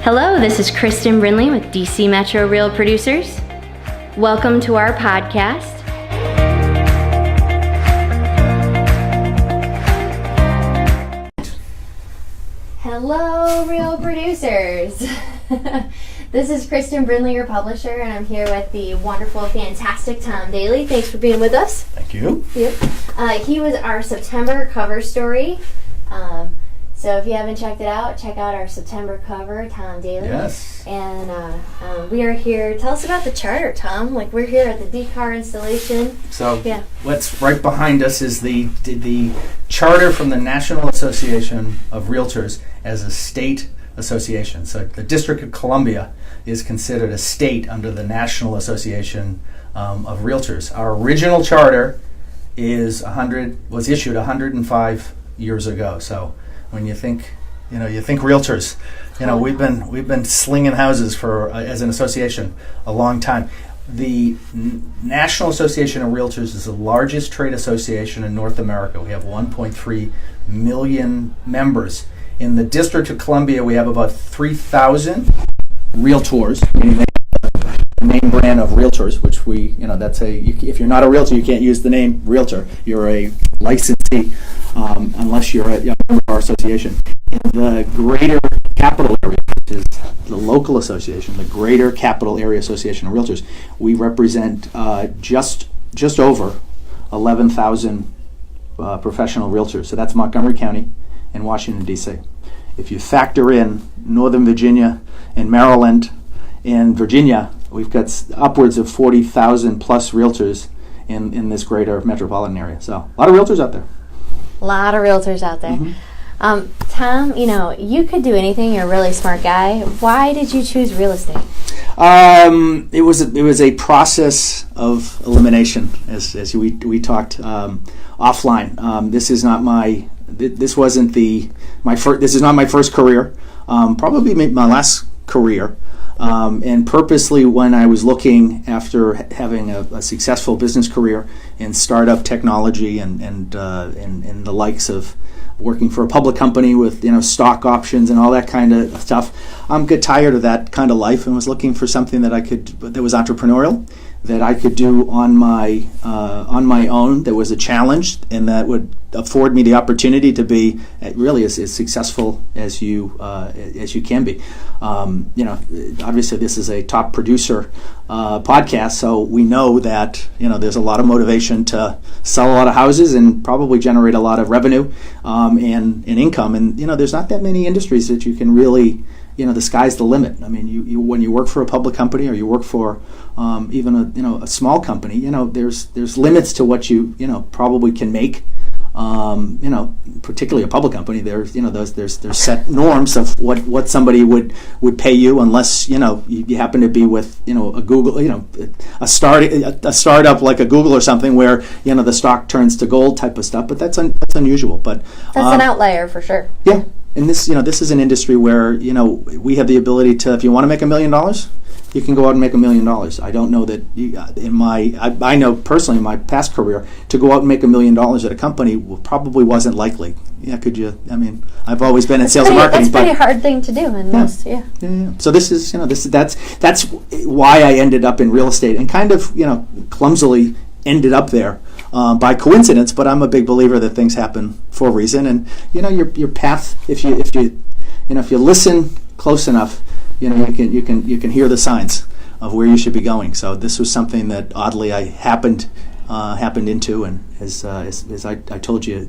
Hello, this is Kristen Brindley with DC Metro Real Producers. Welcome to our podcast. Hello, Real Producers. This is Kristen Brindley, your publisher, and I'm here with the wonderful, fantastic Tom Daley. Thanks for being with us. Thank you. Yep. He was our September cover story. So if you haven't checked it out, check out our September cover, Tom Daley. Yes. And we are here. Tell us about the charter, Tom. Like, we're here at the TTR installation. So what's right behind us is the charter from the National Association of Realtors as a state association. So the District of Columbia is considered a state under the National Association of Realtors. Our original charter was issued 105 years ago. So when you think realtors, we've been slinging houses for as an association a long time. The National Association of Realtors is the largest trade association in North America. We have 1.3 million members. In the District of Columbia, we have about 3,000 realtors, meaning they have the name brand of realtors, which if you're not a realtor, you can't use the name realtor. You're a licensee unless you're a member of our association. In the Greater Capital Area, which is the local association, the Greater Capital Area Association of Realtors, we represent just over 11,000 professional realtors. So that's Montgomery County and Washington, D.C. If you factor in Northern Virginia and Maryland and Virginia, we've got upwards of 40,000 plus realtors in this greater metropolitan area. So a lot of realtors out there. A lot of realtors out there. Mm-hmm. Tom, you could do anything. You're a really smart guy. Why did you choose real estate? It was a process of elimination, as we talked offline. This is not my first career. Probably my last career. And purposely, when I was looking after having a successful business career in startup technology and the likes of working for a public company with stock options and all that kind of stuff, got tired of that kind of life and was looking for something that was entrepreneurial, that I could do on my own, that was a challenge and that would afford me the opportunity to be really as successful as you can be. Obviously this is a top producer podcast, so we know that there's a lot of motivation to sell a lot of houses and probably generate a lot of revenue and income. And there's not that many industries that you can really. The sky's the limit. I mean, you when you work for a public company or you work for even a small company, there's limits to what you probably can make. Particularly a public company, there's set norms of what somebody would pay you, unless you happen to be with a Google, a startup like a Google or something where the stock turns to gold type of stuff. But that's unusual. But that's an outlier for sure. Yeah. And this is an industry where we have the ability to, if you want to make $1 million, you can go out and make $1 million. I don't know that I know personally in my past career to go out and make $1 million at a company probably wasn't likely. Yeah, could you? I mean, I've always been in sales and marketing. That's a pretty hard thing to do in most. Yeah. So that's why I ended up in real estate and kind of clumsily ended up there. By coincidence, but I'm a big believer that things happen for a reason, and your path. If you listen close enough, you can hear the signs of where you should be going. So this was something that oddly I happened into, and as I told you,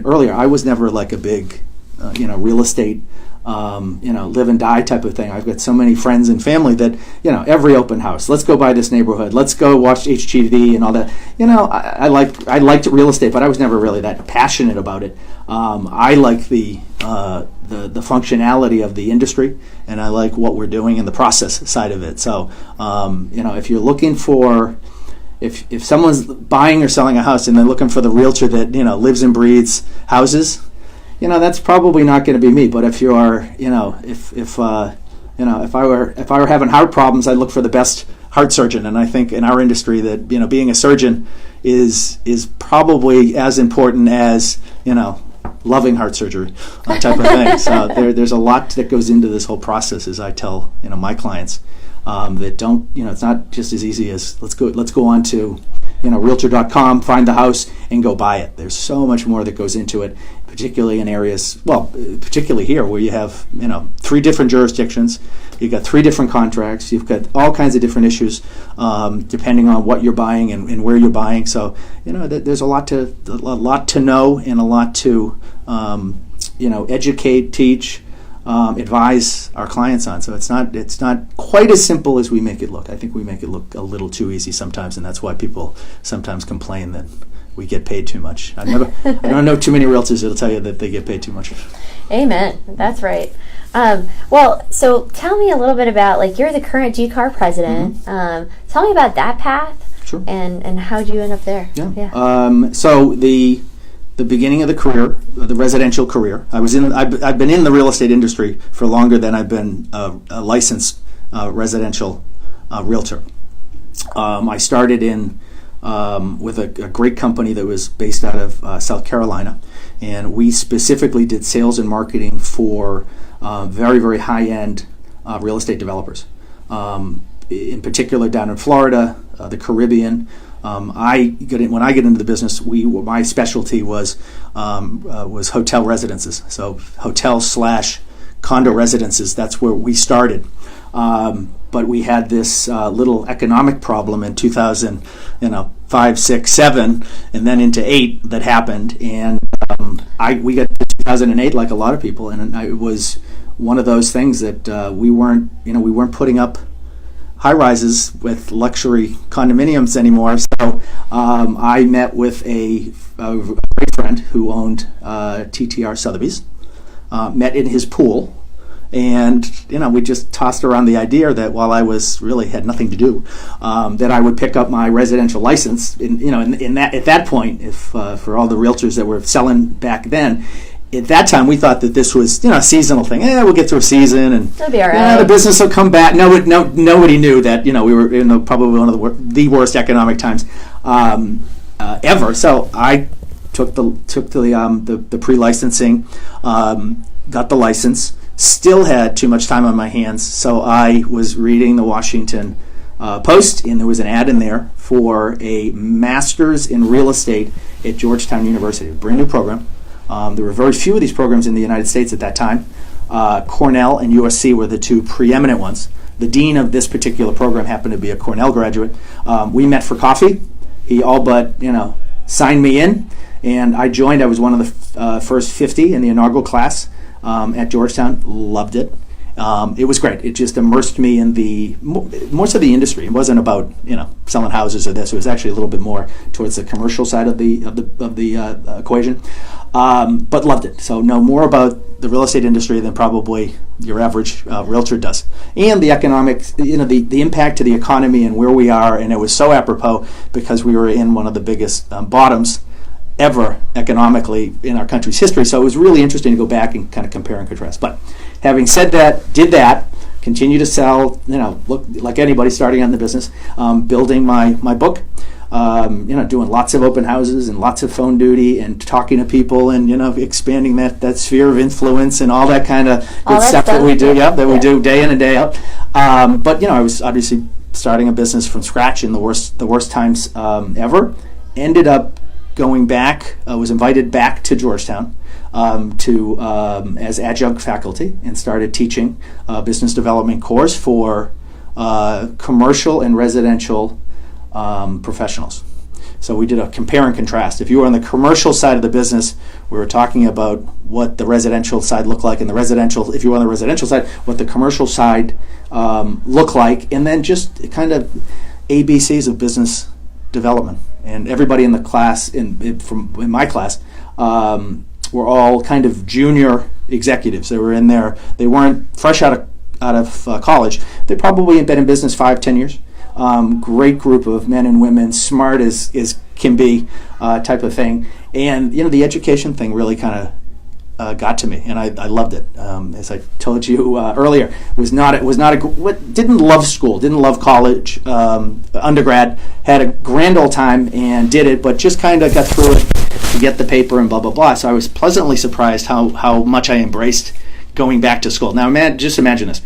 earlier, I was never like a big real estate. Live and die type of thing. I've got so many friends and family that, every open house, let's go buy this neighborhood, let's go watch HGTV and all that. I liked real estate, but I was never really that passionate about it. I like the functionality of the industry, and I like what we're doing in the process side of it. So, if you're looking for, if someone's buying or selling a house and they're looking for the realtor that, lives and breathes houses, that's probably not going to be me. But if you are, if I were having heart problems, I'd look for the best heart surgeon. And I think in our industry that being a surgeon is probably as important as loving heart surgery type of thing. So there's a lot that goes into this whole process, as I tell my clients that don't, it's not just as easy as let's go on to Realtor.com, find the house, and go buy it. There's so much more that goes into it, particularly in areas, particularly here where you have 3 different jurisdictions, you've got 3 different contracts, you've got all kinds of different issues depending on what you're buying and where you're buying. So there's a lot to know and a lot to educate, teach, advise our clients on. So it's not quite as simple as we make it look. I think we make it look a little too easy sometimes, and that's why people sometimes complain that we get paid too much. I don't know too many realtors that'll tell you that they get paid too much. Amen. That's right. Well, so tell me a little bit about, you're the current GCAR president. Mm-hmm. Tell me about that path. Sure. And how'd you end up there? Yeah. So the beginning of the career, the residential career, I've been in the real estate industry for longer than I've been a licensed residential realtor. I started with a great company that was based out of South Carolina, and we specifically did sales and marketing for very, very high-end real estate developers. In particular, down in Florida, the Caribbean. When I get into the business, my specialty was hotel residences. So hotel/condo residences. That's where we started. But we had this little economic problem in 2005, 6, 7, and then into 8 that happened. And we got to 2008 like a lot of people, and it was one of those things that we weren't putting up high rises with luxury condominiums anymore. So I met with a great friend who owned TTR Sotheby's, met in his pool, and we just tossed around the idea that while I had nothing to do, that I would pick up my residential license. At that point, if for all the realtors that were selling back then. At that time, we thought that this was, a seasonal thing. We'll get through a season, and it'll be all right. The business will come back. Nobody knew that, we were in probably one of the worst economic times ever. So I took the pre-licensing, got the license. Still had too much time on my hands, so I was reading the Washington Post, and there was an ad in there for a master's in real estate at Georgetown University, a brand new program. There were very few of these programs in the United States at that time. Cornell and USC were the 2 preeminent ones. The dean of this particular program happened to be a Cornell graduate. We met for coffee. He all but, signed me in, and I joined. I was one of the first 50 in the inaugural class at Georgetown. Loved it. It was great. It just immersed me in more so the industry. It wasn't about selling houses or this. It was actually a little bit more towards the commercial side of the equation. But loved it. So know more about the real estate industry than probably your average realtor does, and the economics. The impact to the economy and where we are. And it was so apropos because we were in one of the biggest bottoms ever economically in our country's history. So it was really interesting to go back and kind of compare and contrast. But having said that, did that, continue to sell, look like anybody starting out in the business, building my book, doing lots of open houses and lots of phone duty and talking to people and, expanding that sphere of influence and all that kind of good stuff that we do, we do day in and day out. But, I was obviously starting a business from scratch in the worst times ever. Ended up going back, was invited back to Georgetown as adjunct faculty and started teaching a business development course for commercial and residential professionals. So we did a compare and contrast. If you were on the commercial side of the business, we were talking about what the residential side looked like, and if you were on the residential side, what the commercial side looked like, and then just kind of ABCs of business development. And everybody in the class, in my class, were all kind of junior executives. They were in there. They weren't fresh out of college. They probably had been in business 5-10 years. Great group of men and women, smart as can be, type of thing. And the education thing really kind of got to me, and I loved it. As I told you earlier, didn't love school, didn't love college, undergrad, had a grand old time and did it, but just kind of got through it to get the paper and blah, blah, blah. So I was pleasantly surprised how much I embraced going back to school. Now, just imagine this.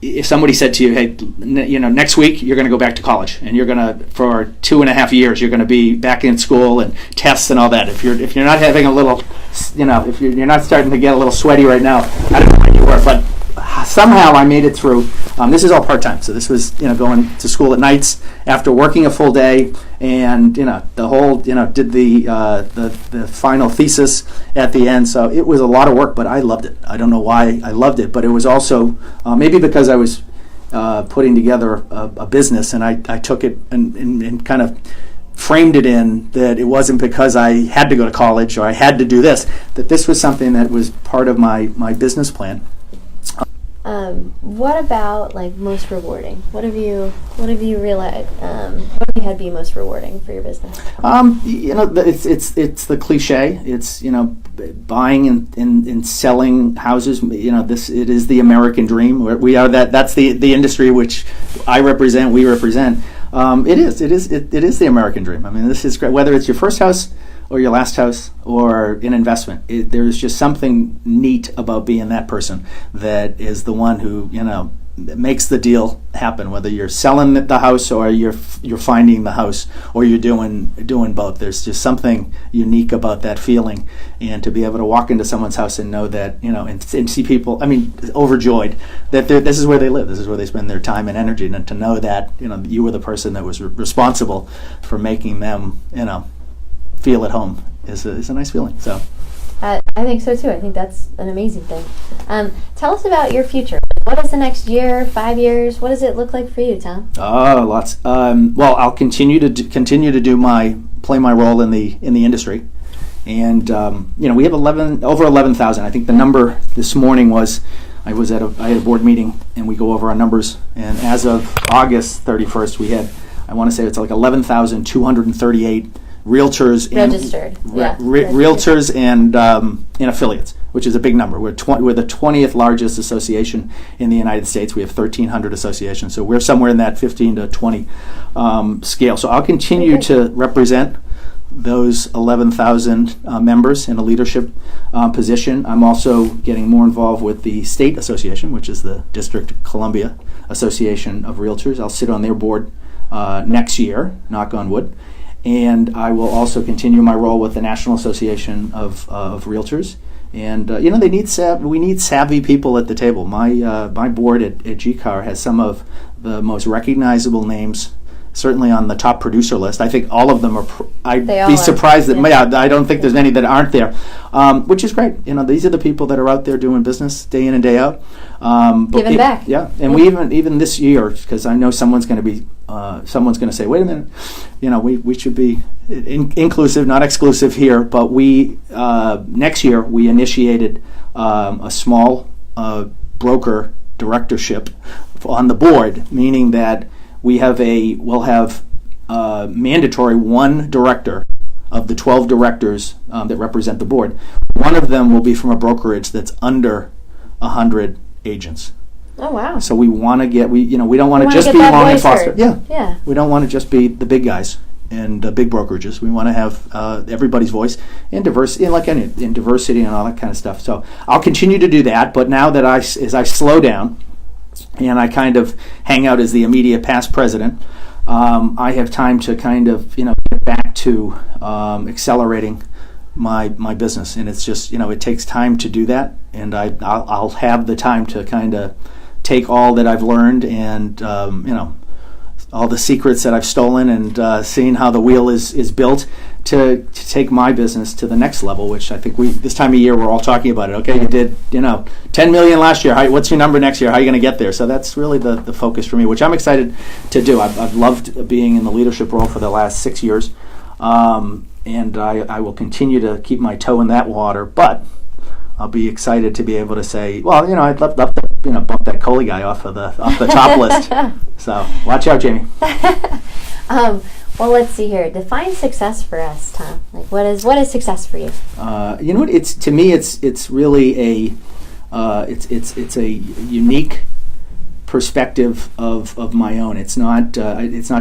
If somebody said to you, hey, next week you're going to go back to college, and you're going to, for 2.5 years, you're going to be back in school and tests and all that. If you're not having a little, if you're not starting to get a little sweaty right now, I don't know where you were, but somehow I made it through. This is all part-time, so this was going to school at nights after working a full day, and the whole did the final thesis at the end. So it was a lot of work, but I loved it. I don't know why I loved it, but it was also maybe because I was putting together a business, and I took it and kind of framed it in that it wasn't because I had to go to college or I had to do this, that this was something that was part of my business plan. What about most rewarding? What have you realized? What have you had be most rewarding for your business? It's the cliche. It's buying and selling houses. It is the American dream. We are that. That's the industry which I represent. We represent. It is the American dream. I mean, this is great. Whether it's your first house or your last house or an investment, there's just something neat about being that person that is the one who makes the deal happen. Whether you're selling the house or you're finding the house or you're doing both, there's just something unique about that feeling. And to be able to walk into someone's house and know that and see people, overjoyed that this is where they live, this is where they spend their time and energy, and to know that you were the person that was responsible for making them feel at home is a nice feeling. So I think so too. I think that's an amazing thing. Tell us about your future. What is the next year, 5 years? What does it look like for you, Tom? Oh, lots. Well, I'll continue to play my role in the industry, and we have over 11,000. I think the number this morning was I had a board meeting and we go over our numbers, and as of August 31st, we had, I want to say it's 11,238 realtors registered. Realtors and affiliates, which is a big number. We're the 20th largest association in the United States. We have 1,300 associations, so we're somewhere in that 15 to 20 scale. So I'll continue to represent those 11,000 members in a leadership position. I'm also getting more involved with the state association, which is the District of Columbia Association of Realtors. I'll sit on their board next year, knock on wood. And I will also continue my role with the National Association of Realtors. And we need savvy people at the table. My board at GCAR has some of the most recognizable names, certainly on the top producer list. I think all of them are. I'd be surprised that I don't think there's any that aren't there, which is great. These are the people that are out there doing business day in and day out, giving back. Yeah, and we even this year, because I know someone's going to say, wait a minute, we should be inclusive, not exclusive here. But we next year we initiated a small broker directorship on the board, meaning that we'll have mandatory one director of the 12 directors that represent the board. One of them will be from a brokerage that's under 100 agents. Oh wow! So we want to get we don't want to just be Long and Foster. Yeah. We don't want to just be the big guys and big brokerages. We want to have everybody's voice and diversity, and diversity and all that kind of stuff. So I'll continue to do that. But now that as I slow down and I kind of hang out as the immediate past president, I have time to kind of get back to accelerating my business, and it's just it takes time to do that, and I'll have the time to kind of take all that I've learned and all the secrets that I've stolen and seeing how the wheel is built to take my business to the next level, which I think this time of year we're all talking about it. Okay, you did 10 million last year. What's your number next year? How are you going to get there? So that's really the focus for me, which I'm excited to do. I've loved being in the leadership role for the last 6 years, and I will continue to keep my toe in that water, but I'll be excited to be able to say, well, I'd love to bump that Coley guy off the top list. So watch out, Jamie. Well, let's see here. Define success for us, Tom. What is success for you? You know what? To me, it's really it's a unique perspective of my own. It's not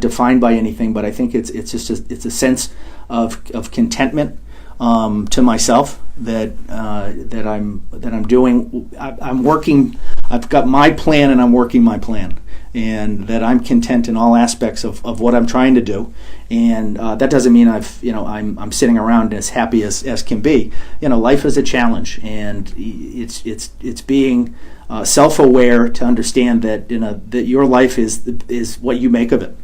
defined by anything, but I think it's just a sense of contentment, to myself that I'm doing. I'm working. I've got my plan, and I'm working my plan, and that I'm content in all aspects of what I'm trying to do. And that doesn't mean I'm sitting around as happy as can be. Life is a challenge, and it's being self-aware to understand that that your life is what you make of it.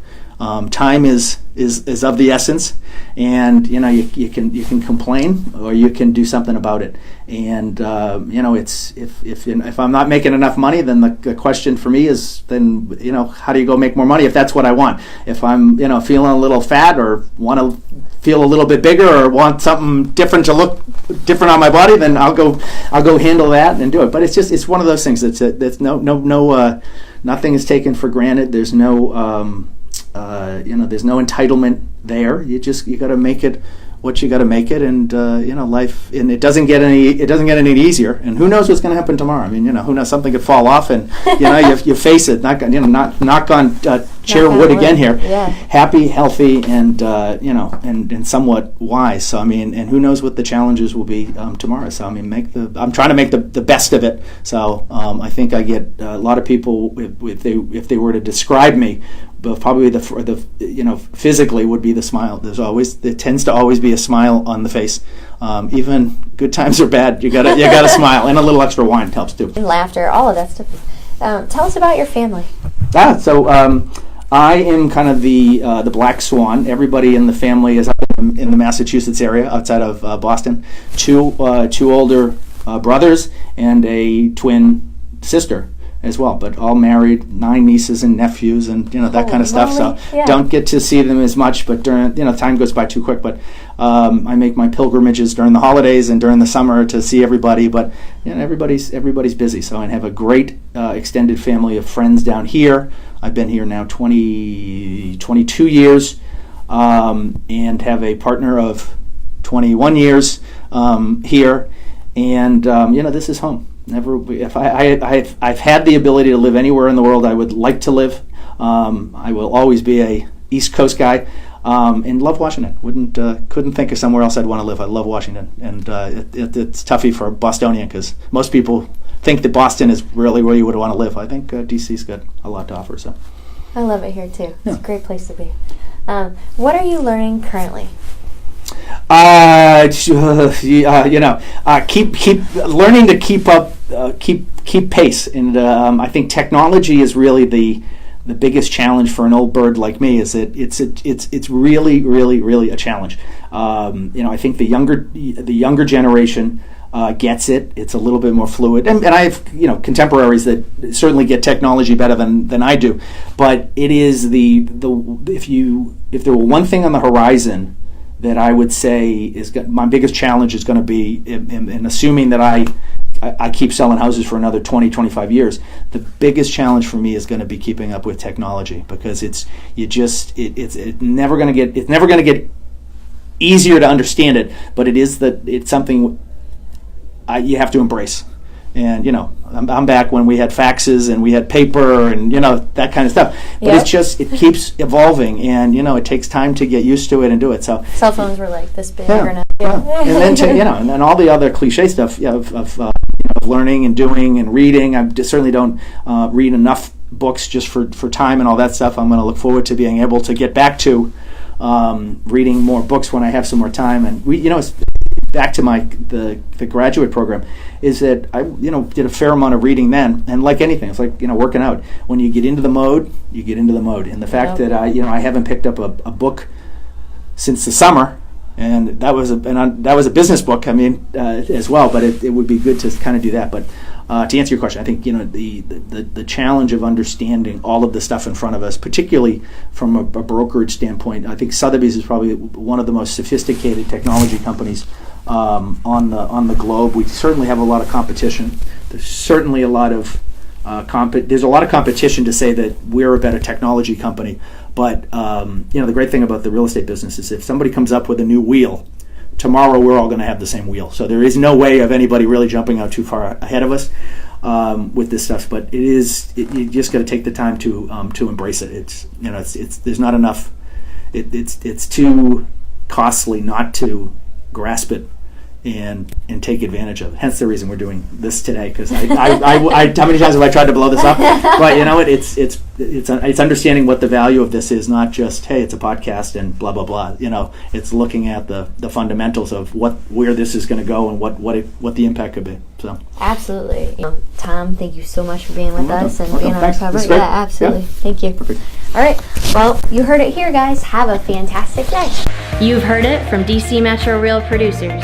Time is of the essence, and you can complain or you can do something about it. And it's if I'm not making enough money, then the question for me is then how do you go make more money if that's what I want? If I'm feeling a little fat or want to feel a little bit bigger or want something different to look different on my body, then I'll go handle that and do it. But it's one of those things that's nothing is taken for granted. There's no there's no entitlement there. You got to make it what you got to make it, and life, and it doesn't get any easier. And who knows what's going to happen tomorrow? I mean, who knows? Something could fall off, and you face it. Knock on chair wood again here. Yeah. Happy, healthy, and and somewhat wise. So I mean, and who knows what the challenges will be tomorrow? So I mean, I'm trying to make the best of it. So I think I get a lot of people if they were to describe me. But probably the physically would be the smile. There tends to always be a smile on the face, even good times or bad. You gotta smile, and a little extra wine helps too. And laughter, all of that stuff. Tell us about your family. So I am kind of the black swan. Everybody in the family is in the Massachusetts area, outside of Boston. Two older brothers and a twin sister as well, but all married, 9 nieces and nephews, and that kind of stuff. So don't get to see them as much, but during time goes by too quick. But I make my pilgrimages during the holidays and during the summer to see everybody. But everybody's busy. So I have a great extended family of friends down here. I've been here now 22 years, and have a partner of 21 years here, and this is home. I've had the ability to live anywhere in the world I would like to live. I will always be a East Coast guy, and love Washington. Couldn't think of somewhere else I'd want to live. I love Washington, and it's toughy for a Bostonian because most people think that Boston is really where you would want to live. I think DC's got a lot to offer. So I love it here too. It's a great place to be. What are you learning currently? Keep learning to keep up, keep pace, and I think technology is really the biggest challenge for an old bird like me. Is that it's really a challenge. I think the younger generation gets it. It's a little bit more fluid, and I have contemporaries that certainly get technology better than I do. But it is if there were one thing on the horizon that I would say my biggest challenge is going to be in assuming that I keep selling houses for another 20-25 years. The biggest challenge for me is going to be keeping up with technology, because it's never going to get easier to understand it, but it's something you have to embrace. And I'm back when we had faxes and we had paper and that kind of stuff. But it keeps evolving, and it takes time to get used to it and do it. So cell phones were like this big. And then and all the other cliche stuff of learning and doing and reading. I certainly don't read enough books just for time and all that stuff. I'm going to look forward to being able to get back to reading more books when I have some more time. And it's back to the graduate program, is that I did a fair amount of reading then, and like anything, it's like working out. When you get into the mode, you get into the mode. And the fact that I haven't picked up a book since the summer, and that was a business book. I mean, as well. But it would be good to kind of do that. But to answer your question, I think the challenge of understanding all of the stuff in front of us, particularly from a brokerage standpoint, I think Sotheby's is probably one of the most sophisticated technology companies on the globe. We certainly have a lot of competition. There's certainly a lot of there's a lot of competition to say that we're a better technology company. But the great thing about the real estate business is if somebody comes up with a new wheel, tomorrow we're all going to have the same wheel. So there is no way of anybody really jumping out too far ahead of us with this stuff. But you just got to take the time to embrace it. It's there's not enough. It's too costly not to grasp it and take advantage of it. Hence the reason we're doing this today, because I how many times have I tried to blow this up? But you know what? It's understanding what the value of this is, not just, hey, it's a podcast and blah blah blah. You know, it's looking at the fundamentals of where this is going to go and what the impact could be. So absolutely, Tom, thank you so much for being with us and being on our cover. Yeah, absolutely. Yeah. Thank you. Perfect. All right. Well, you heard it here, guys. Have a fantastic day. You've heard it from DC Metro Real producers.